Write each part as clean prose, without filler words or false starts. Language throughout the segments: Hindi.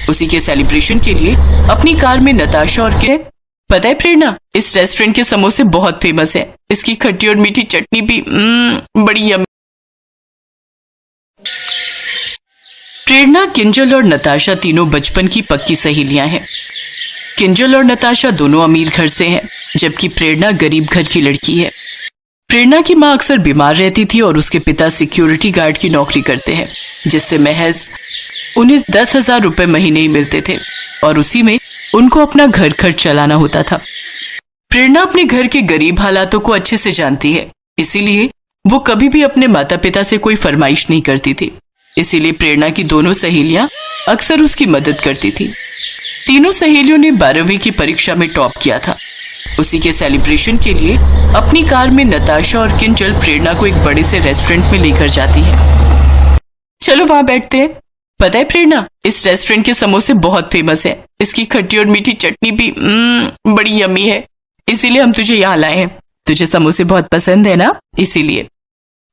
उसी के सेलिब्रेशन के लिए अपनी कार में नताशा और के पता है प्रेरणा, इस रेस्टोरेंट के समोसे बहुत फेमस है। इसकी खट्टी और मीठी चटनी भी बड़ी यम्मी। प्रेरणा, किंजल और नताशा तीनों बचपन की पक्की सहेलियां हैं। किंजल और नताशा दोनों अमीर घर से हैं, जबकि प्रेरणा गरीब घर की लड़की है। प्रेरणा की मां अक्सर बीमार रहती थी और उसके पिता सिक्योरिटी गार्ड की नौकरी करते हैं, जिससे महज उन्हें 10,000 रुपए महीने ही मिलते थे और उसी में उनको अपना घर खर्च चलाना होता था। प्रेरणा अपने घर के गरीब हालातों को अच्छे से जानती है, इसीलिए वो कभी भी अपने माता पिता से कोई फरमाइश नहीं करती थी। इसीलिए प्रेरणा की दोनों सहेलियां अक्सर उसकी मदद करती थी। तीनों सहेलियों ने 12वीं की परीक्षा में टॉप किया था। उसी के सेलिब्रेशन के लिए अपनी कार में नताशा और किंजल प्रेरणा को एक बड़े से रेस्टोरेंट में लेकर जाती है। चलो वहां बैठते हैं। पता है प्रेरणा, इस रेस्टोरेंट के समोसे बहुत फेमस है। इसकी खट्टी और मीठी चटनी भी बड़ी यम्मी है, इसीलिए हम तुझे यहाँ लाए हैं। तुझे समोसे बहुत पसंद है ना, इसीलिए।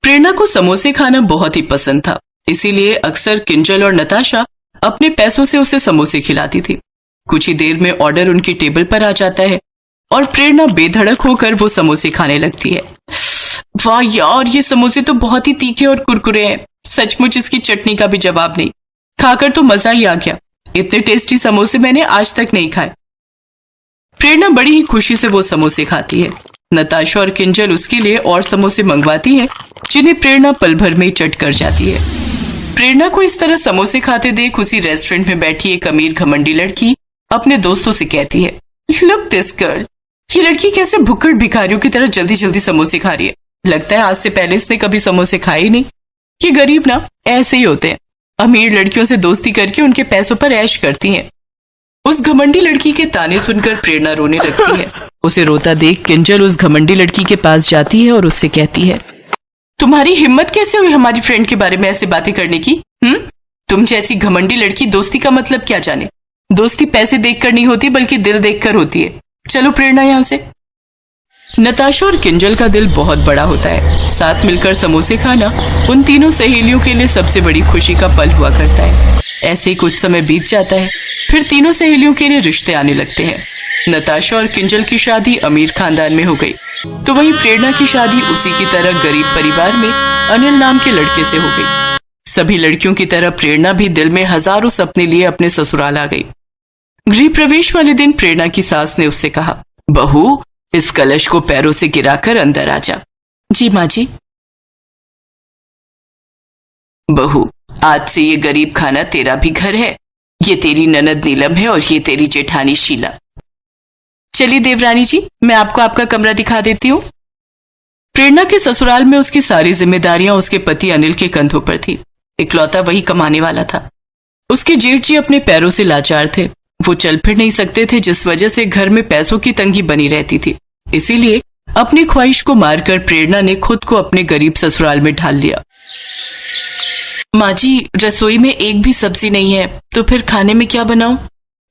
प्रेरणा को समोसे खाना बहुत ही पसंद था, इसीलिए अक्सर किंजल और नताशा अपने पैसों से उसे समोसे खिलाती थी। कुछ ही देर में ऑर्डर उनकी टेबल पर आ जाता है और प्रेरणा बेधड़क होकर वो समोसे खाने लगती है। वाह यार, ये समोसे तो बहुत ही तीखे और कुरकुरे हैं। सचमुच इसकी चटनी का भी जवाब नहीं। खाकर तो मजा ही आ गया। इतने टेस्टी समोसे मैंने आज तक नहीं खाए। प्रेरणा बड़ी ही खुशी से वो समोसे खाती है। नताशा और किंजल उसके लिए और समोसे मंगवाती है, जिन्हें प्रेरणा पल भर में चट कर जाती है। प्रेरणा को इस तरह समोसे खाते देख उसी रेस्टोरेंट में बैठी एक अमीर घमंडी लड़की अपने दोस्तों से कहती है, लुक दिस गर्ल, ये लड़की कैसे भुक्कड़ भिखारियों की तरह जल्दी जल्दी समोसे खा रही है। लगता है आज से पहले इसने कभी समोसे खाए ही नहीं। ये गरीब ना ऐसे ही होते हैं, अमीर लड़कियों से दोस्ती करके उनके पैसों पर ऐश करती हैं। उस घमंडी लड़की के ताने सुनकर प्रेरणा रोने लगती है। उसे रोता देख किंजल उस घमंडी लड़की के पास जाती है और उससे कहती है, तुम्हारी हिम्मत कैसे हुई हमारी फ्रेंड के बारे में ऐसे बातें करने की? तुम जैसी घमंडी लड़की दोस्ती का मतलब क्या जाने। दोस्ती पैसे देखकर नहीं होती, बल्कि दिल देखकर होती है। चलो प्रेरणा यहाँ से। नताशा और किंजल का दिल बहुत बड़ा होता है। साथ मिलकर समोसे खाना उन तीनों सहेलियों के लिए सबसे बड़ी खुशी का पल हुआ करता है। ऐसे ही कुछ समय बीत जाता है, फिर तीनों सहेलियों के लिए रिश्ते आने लगते हैं। नताशा और किंजल की शादी अमीर खानदान में हो गई, तो वहीं प्रेरणा की शादी उसी की तरह गरीब परिवार में अनिल नाम के लड़के से हो गई। सभी लड़कियों की तरह प्रेरणा भी दिल में हजारों सपने लिए अपने ससुराल आ गई। गृह प्रवेश वाले दिन प्रेरणा की सास ने उससे कहा, बहू, इस कलश को पैरों से गिराकर अंदर आ जा। जी माँ जी। बहू, आज से ये गरीब खाना तेरा भी घर है। ये तेरी ननद नीलम है और ये तेरी जेठानी शीला। चलिए देवरानी जी, मैं आपको आपका कमरा दिखा देती हूँ। प्रेरणा के ससुराल में उसकी सारी जिम्मेदारियां उसके पति अनिल के कंधों पर थी। इकलौता वही कमाने वाला था। उसके जेठ जी अपने पैरों से लाचार थे। वो चल फिर नहीं सकते थे, जिस वजह से घर में पैसों की तंगी बनी रहती थी। इसीलिए अपनी ख्वाहिश को मारकर प्रेरणा ने खुद को अपने गरीब ससुराल में ढाल लिया। माँ जी, रसोई में एक भी सब्जी नहीं है, तो फिर खाने में क्या बनाऊं?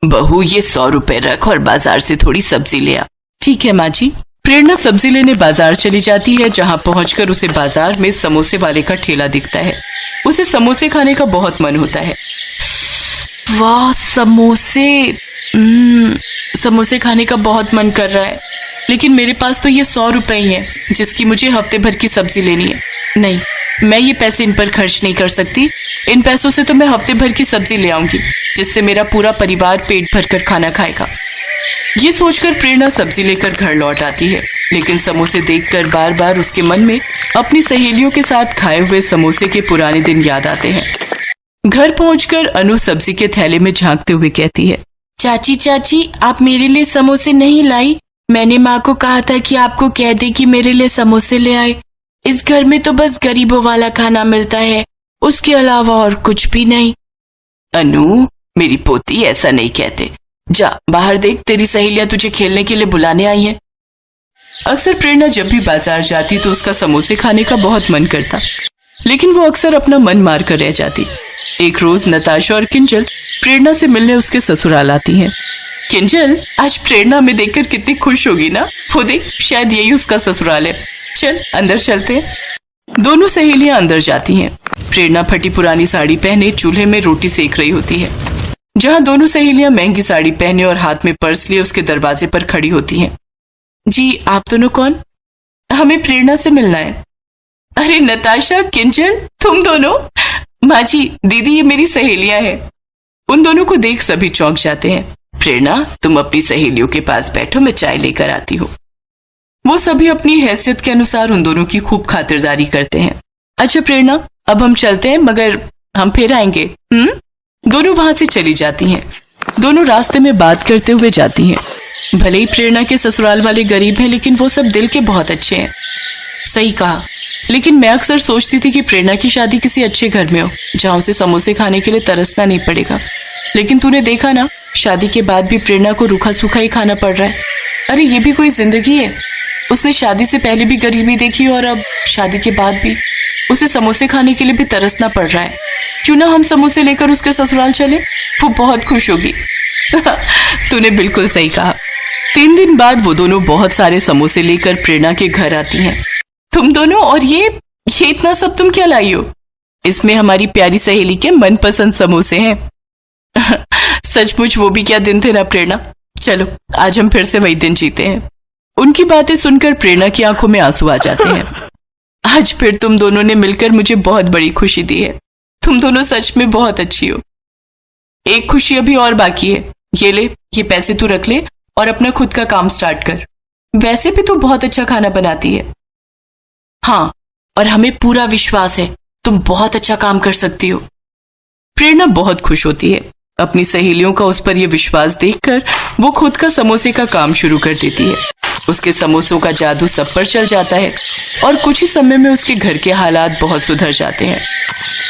बहू, ये 100 रुपए रख और बाजार से थोड़ी सब्जी ले आ। ठीक है माँ जी। प्रेरणा सब्जी लेने बाजार चली जाती है, जहां पहुंचकर उसे बाजार में समोसे वाले का ठेला दिखता है। उसे समोसे खाने का बहुत मन होता है। वाह, समोसे! समोसे खाने का बहुत मन कर रहा है, लेकिन मेरे पास तो ये 100 रुपए ही है, जिसकी मुझे हफ्ते भर की सब्जी लेनी है। नहीं, मैं ये पैसे इन पर खर्च नहीं कर सकती। इन पैसों से तो मैं हफ्ते भर की सब्जी ले आऊंगी, जिससे मेरा पूरा परिवार पेट भरकर खाना खाएगा। ये सोचकर प्रेरणा सब्जी लेकर घर लौट आती है, लेकिन समोसे देखकर बार बार उसके मन में अपनी सहेलियों के साथ खाए हुए समोसे के पुराने दिन याद आते हैं। घर पहुंचकर अनु सब्जी के थैले में झांकते हुए कहती है, चाची चाची, आप मेरे लिए समोसे नहीं लाई? मैंने माँ को कहा था कि आपको कह दे कि मेरे लिए समोसे ले आए। इस घर में तो बस गरीबों वाला खाना मिलता है, उसके अलावा और कुछ भी नहीं। अनु, मेरी पोती, ऐसा नहीं कहते। जा बाहर देख, तेरी सहेलियां तुझे खेलने के लिए बुलाने आई हैं। अक्सर प्रेरणा जब भी बाजार जाती तो उसका समोसे खाने का बहुत मन करता, लेकिन वो अक्सर अपना मन मार कर रह जाती। एक रोज नताशा और किंजल प्रेरणा से मिलने उसके ससुराल आती हैं। किंजल, आज प्रेरणा हमें देखकर कितनी खुश होगी ना। वो देख, शायद यही उसका ससुराल है। चल अंदर चलते हैं। दोनों सहेलियां अंदर जाती हैं। प्रेरणा फटी पुरानी साड़ी पहने चूल्हे में रोटी सेक रही होती है। जहां दोनों सहेलियां महंगी साड़ी पहने और हाथ में पर्स लिए उसके दरवाजे पर खड़ी होती हैं। जी, आप दोनों कौन? हमें प्रेरणा से मिलना है। अरे नताशा, किंजल, तुम दोनों? माँ जी, दीदी, ये मेरी सहेलियां हैं। उन दोनों को देख सभी चौंक जाते हैं। प्रेरणा, तुम अपनी सहेलियों के पास बैठो, मैं चाय लेकर आती हूँ। वो सभी अपनी हैसियत के अनुसार उन दोनों की खूब खातिरदारी करते हैं। अच्छा प्रेरणा, अब हम चलते हैं, मगर हम फिर आएंगे। दोनों वहां से चली जाती हैं। दोनों रास्ते में बात करते हुए जाती हैं। भले ही प्रेरणा के ससुराल वाले गरीब हैं, लेकिन वो सब दिल के बहुत अच्छे हैं। सही कहा, लेकिन मैं अक्सर सोचती थी कि प्रेरणा की शादी किसी अच्छे घर में हो, जहां उसे समोसे खाने के लिए तरसना नहीं पड़ेगा। लेकिन तूने देखा ना, शादी के बाद भी प्रेरणा को रूखा सूखा ही खाना पड़ रहा है। अरे ये भी कोई जिंदगी है? उसने शादी से पहले भी गरीबी देखी और अब शादी के बाद भी उसे समोसे खाने के लिए भी तरसना पड़ रहा है। क्यों ना हम समोसे लेकर उसके ससुराल चले, वो बहुत खुश होगी। तूने बिल्कुल सही कहा। 3 दिन बाद वो दोनों बहुत सारे समोसे लेकर प्रेरणा के घर आती हैं। तुम दोनों, और ये इतना सब तुम क्या लाई हो? इसमें हमारी प्यारी सहेली के मनपसंद समोसे हैं। सचमुच वो भी क्या दिन थे ना प्रेरणा। चलो आज हम फिर से वही दिन जीते हैं। उनकी बातें सुनकर प्रेरणा की आंखों में आंसू आ जाते हैं। आज फिर तुम दोनों ने मिलकर मुझे बहुत बड़ी खुशी दी है। तुम दोनों सच में बहुत अच्छी हो। एक खुशी अभी और बाकी है। ये ले, ये पैसे तू रख ले और अपना खुद का काम स्टार्ट कर। वैसे भी तू बहुत अच्छा खाना बनाती है। हाँ, और हमें पूरा विश्वास है तुम बहुत अच्छा काम कर सकती हो। प्रेरणा बहुत खुश होती है। अपनी सहेलियों का उस पर यह विश्वास देखकर वो खुद का समोसे का काम शुरू कर देती है। उसके समोसों का जादू सब पर चल जाता है और कुछ ही समय में उसके घर के हालात बहुत सुधर जाते हैं।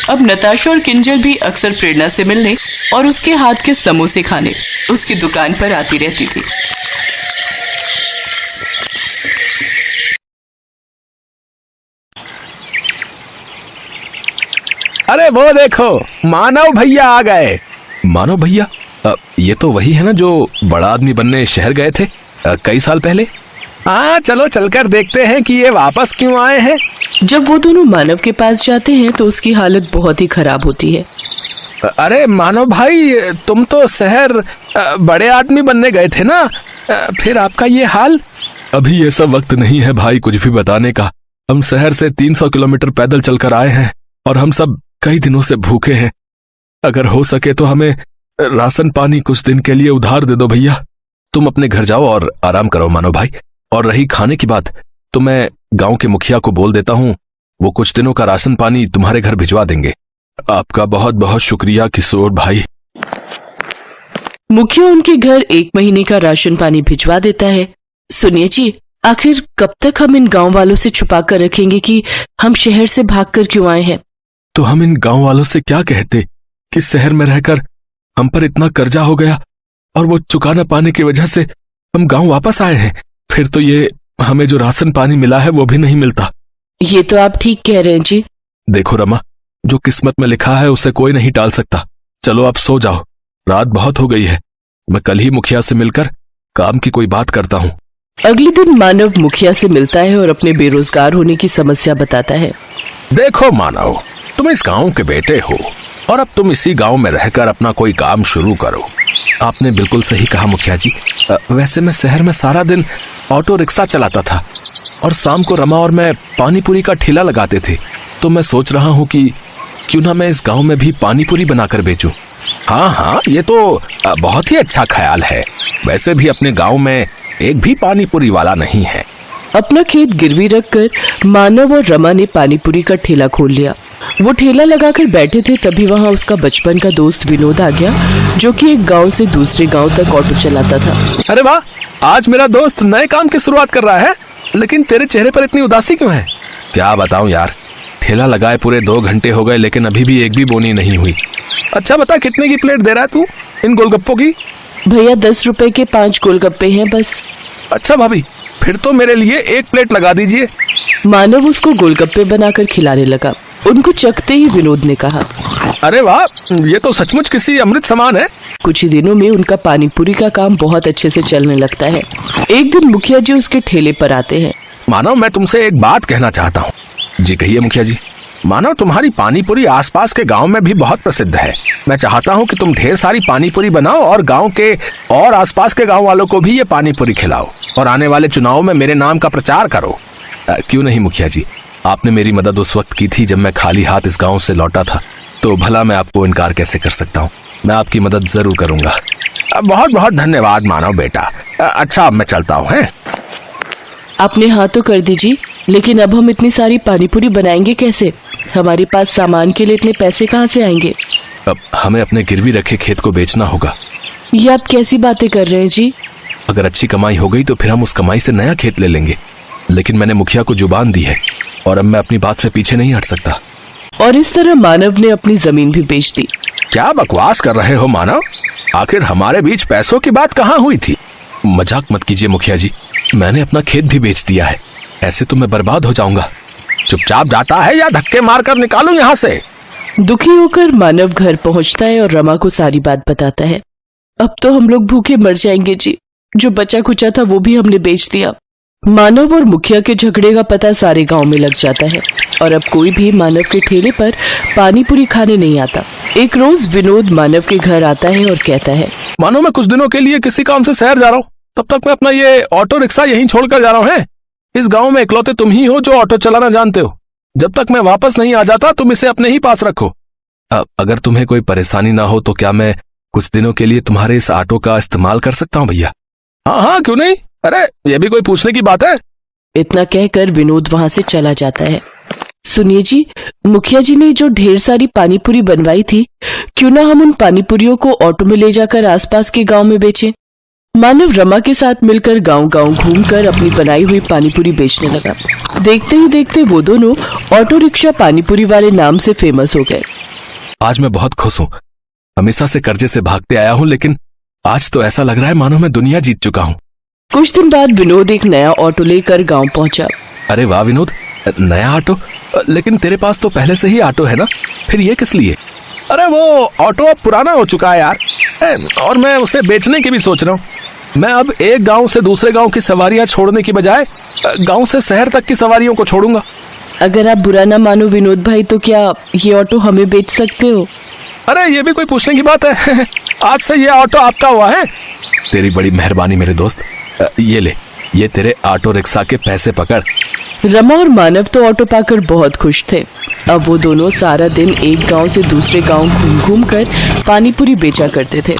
अब नताशा और किंजल भी अक्सर प्रेरणा से मिलने और उसके हाथ के समोसे खाने उसकी दुकान पर आती रहती थी। अरे वो देखो, मानव भैया आ गए। मानव भैया? ये तो वही है ना जो बड़ा आदमी बनने शहर गए थे कई साल पहले। हाँ, चलो चलकर देखते हैं कि ये वापस क्यों आए हैं। जब वो दोनों मानव के पास जाते हैं तो उसकी हालत बहुत ही खराब होती है। अरे मानव भाई, तुम तो शहर बड़े आदमी बनने गए थे ना, फिर आपका ये हाल? अभी ये सब वक्त नहीं है भाई कुछ भी बताने का। हम शहर से 300 किलोमीटर पैदल चलकर आए हैं और हम सब कई दिनों से भूखे हैं। अगर हो सके तो हमें राशन पानी कुछ दिन के लिए उधार दे दो भैया। तुम अपने घर जाओ और आराम करो मानव भाई। और रही खाने की बात, तो मैं गांव के मुखिया को बोल देता हूँ, वो कुछ दिनों का राशन पानी तुम्हारे घर भिजवा देंगे। आपका बहुत बहुत शुक्रिया किशोर भाई। मुखिया उनके घर 1 महीने का राशन पानी भिजवा देता है। सुनिए जी, आखिर कब तक हम इन गांव वालों से छुपा कर रखेंगे कि हम शहर से भागकर क्यों आए हैं? तो हम इन गांव वालों से क्या कहते कि शहर में रहकर हम पर इतना कर्जा हो गया और वो चुका न पाने की वजह से हम गांव वापस आए हैं। फिर तो ये हमें जो राशन पानी मिला है वो भी नहीं मिलता। ये तो आप ठीक कह रहे हैं जी। देखो रमा, जो किस्मत में लिखा है उसे कोई नहीं टाल सकता। चलो आप सो जाओ, रात बहुत हो गई है। मैं कल ही मुखिया से मिलकर काम की कोई बात करता हूँ। अगले दिन मानव मुखिया से मिलता है और अपने बेरोजगार होने की समस्या बताता है। देखो मानव, तुम इस गांव के बेटे हो और अब तुम इसी गांव में रहकर अपना कोई काम शुरू करो। आपने बिल्कुल सही कहा मुखिया जी। वैसे मैं शहर में सारा दिन ऑटो रिक्शा चलाता था और शाम को रमा और मैं पानी पूरी का ठेला लगाते थे। तो मैं सोच रहा हूँ कि क्यों ना मैं इस गांव में भी पानी पूरी बनाकर बेचूं। हाँ हाँ, ये तो बहुत ही अच्छा ख्याल है। वैसे भी अपने गांव में एक भी पानी पूरी वाला नहीं है। अपना खेत गिरवी रखकर मानव और रमा ने पानीपुरी का ठेला खोल लिया। वो ठेला लगाकर बैठे थे, तभी वहां उसका बचपन का दोस्त विनोद आ गया, जो कि एक गांव से दूसरे गांव तक ऑटो चलाता था। अरे वाह, आज मेरा दोस्त नए काम की शुरुआत कर रहा है, लेकिन तेरे चेहरे पर इतनी उदासी क्यों है? क्या बताऊं यार, ठेला लगाए पूरे 2 घंटे हो गए लेकिन अभी भी एक भी बोनी नहीं हुई। अच्छा बता, कितने की प्लेट दे रहा है तू इन गोलगप्पों की? भैया 10 रुपए के 5 गोलगप्पे हैं बस। अच्छा भाभी, फिर तो मेरे लिए 1 प्लेट लगा दीजिए। मानव उसको गोलगप्पे बनाकर खिलाने लगा। उनको चखते ही विनोद ने कहा, अरे वाह, ये तो सचमुच किसी अमृत समान है। कुछ ही दिनों में उनका पानीपुरी का काम बहुत अच्छे से चलने लगता है। एक दिन मुखिया जी उसके ठेले पर आते हैं। मानव, मैं तुमसे एक बात कहना चाहता हूँ। जी कहिए मुखिया जी। मानो तुम्हारी पानीपुरी आसपास के गांव में भी बहुत प्रसिद्ध है। मैं चाहता हूं कि तुम ढेर सारी पानीपुरी बनाओ और गांव के और आसपास के गांव वालों को भी ये पानीपुरी खिलाओ और आने वाले चुनाव में मेरे नाम का प्रचार करो। क्यों नहीं मुखिया जी, आपने मेरी मदद उस वक्त की थी जब मैं खाली हाथ इस गांव से लौटा था, तो भला मैं आपको इनकार कैसे कर सकता हूँ। मैं आपकी मदद जरूर करूंगा। बहुत बहुत धन्यवाद मानव बेटा। अच्छा, अब मैं चलता हूँ। हैं? आपने हाँ तो कर दीजिए, लेकिन अब हम इतनी सारी पानीपुरी बनाएंगे कैसे? हमारे पास सामान के लिए इतने पैसे कहाँ से आएंगे? अब हमें अपने गिरवी रखे खेत को बेचना होगा। ये आप कैसी बातें कर रहे हैं जी? अगर अच्छी कमाई हो गई तो फिर हम उस कमाई से नया खेत ले लेंगे, लेकिन मैंने मुखिया को जुबान दी है और अब मैं अपनी बात से पीछे नहीं हट सकता। और इस तरह मानव ने अपनी जमीन भी बेच दी। क्या बकवास कर रहे हो मानव? आखिर हमारे बीच पैसों की बात कहाँ हुई थी? मजाक मत कीजिए मुखिया जी, मैंने अपना खेत भी बेच दिया है। ऐसे तो मैं बर्बाद हो जाऊंगा। चुपचाप जाता है या धक्के मारकर निकालूं यहाँ से? दुखी होकर मानव घर पहुंचता है और रमा को सारी बात बताता है। अब तो हम लोग भूखे मर जाएंगे जी, जो बचा खुचा था वो भी हमने बेच दिया। मानव और मुखिया के झगड़े का पता सारे गांव में लग जाता है और अब कोई भी मानव के ठेले पर पानीपुरी खाने नहीं आता। एक रोज विनोद मानव के घर आता है और कहता है, मानो मैं कुछ दिनों के लिए किसी काम से शहर जा रहा हूँ, तब तक मैं अपना ये ऑटो रिक्शा यहीं छोड़कर जा रहा हूँ। इस गांव में इकलौते तुम ही हो जो ऑटो चलाना जानते हो। जब तक मैं वापस नहीं आ जाता तुम इसे अपने ही पास रखो। अगर तुम्हें कोई परेशानी ना हो तो क्या मैं कुछ दिनों के लिए तुम्हारे इस ऑटो का इस्तेमाल कर सकता हूँ भैया? हाँ हाँ, क्यों नहीं। अरे ये भी कोई पूछने की बात है? इतना कहकर विनोद वहां से चला जाता है। सुनिए जी, मुखिया जी ने जो ढेर सारी पानीपुरी बनवाई थी, क्यों ना हम उन पानीपुरियों को ऑटो में ले जाकर आसपास के गांव में बेचें। मानव रमा के साथ मिलकर गांव-गांव घूमकर अपनी बनाई हुई पानीपुरी बेचने लगा। देखते ही देखते वो दोनों ऑटो रिक्शा पानीपुरी वाले नाम से फेमस हो गए। आज मैं बहुत खुश हूँ। हमेशा से कर्जे से भागते आया हूँ, लेकिन आज तो ऐसा लग रहा है मानो मैं दुनिया जीत चुका हूँ। कुछ दिन बाद विनोद एक नया ऑटो लेकर गांव पहुंचा। अरे वाह विनोद, नया ऑटो? लेकिन तेरे पास तो पहले से ही ऑटो है ना, फिर ये किस लिए? अरे वो ऑटो अब पुराना हो चुका है यार, और मैं उसे बेचने की भी सोच रहा हूँ। मैं अब एक गांव से दूसरे गांव की सवारियां छोड़ने की बजाय गांव से शहर तक की सवारियों को छोड़ूंगा। अगर आप बुरा ना मानो विनोद भाई, तो क्या ये ऑटो हमें बेच सकते हो? अरे ये भी कोई पूछने की बात है? आज से ये ऑटो आपका हुआ है। तेरी बड़ी मेहरबानी मेरे दोस्त। ये ले, ये तेरे ऑटो रिक्शा के पैसे पकड़। रमा और मानव तो ऑटो पाकर बहुत खुश थे। अब वो दोनों सारा दिन एक गांव से दूसरे गांव घूम कर पानीपुरी बेचा करते थे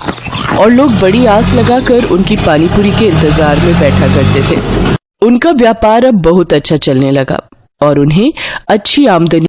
और लोग बड़ी आस लगाकर उनकी पानीपुरी के इंतजार में बैठा करते थे। उनका व्यापार अब बहुत अच्छा चलने लगा और उन्हें अच्छी आमदनी